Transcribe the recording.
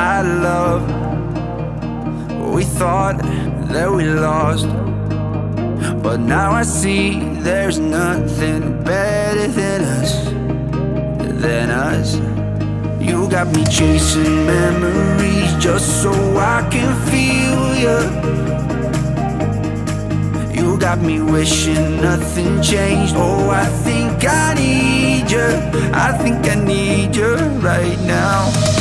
I love. We thought that we lost, but now I see there's nothing better than us. You got me chasing memories just so I can feel you. You got me wishing nothing changed. Oh, I think I need you. I think I need you right now.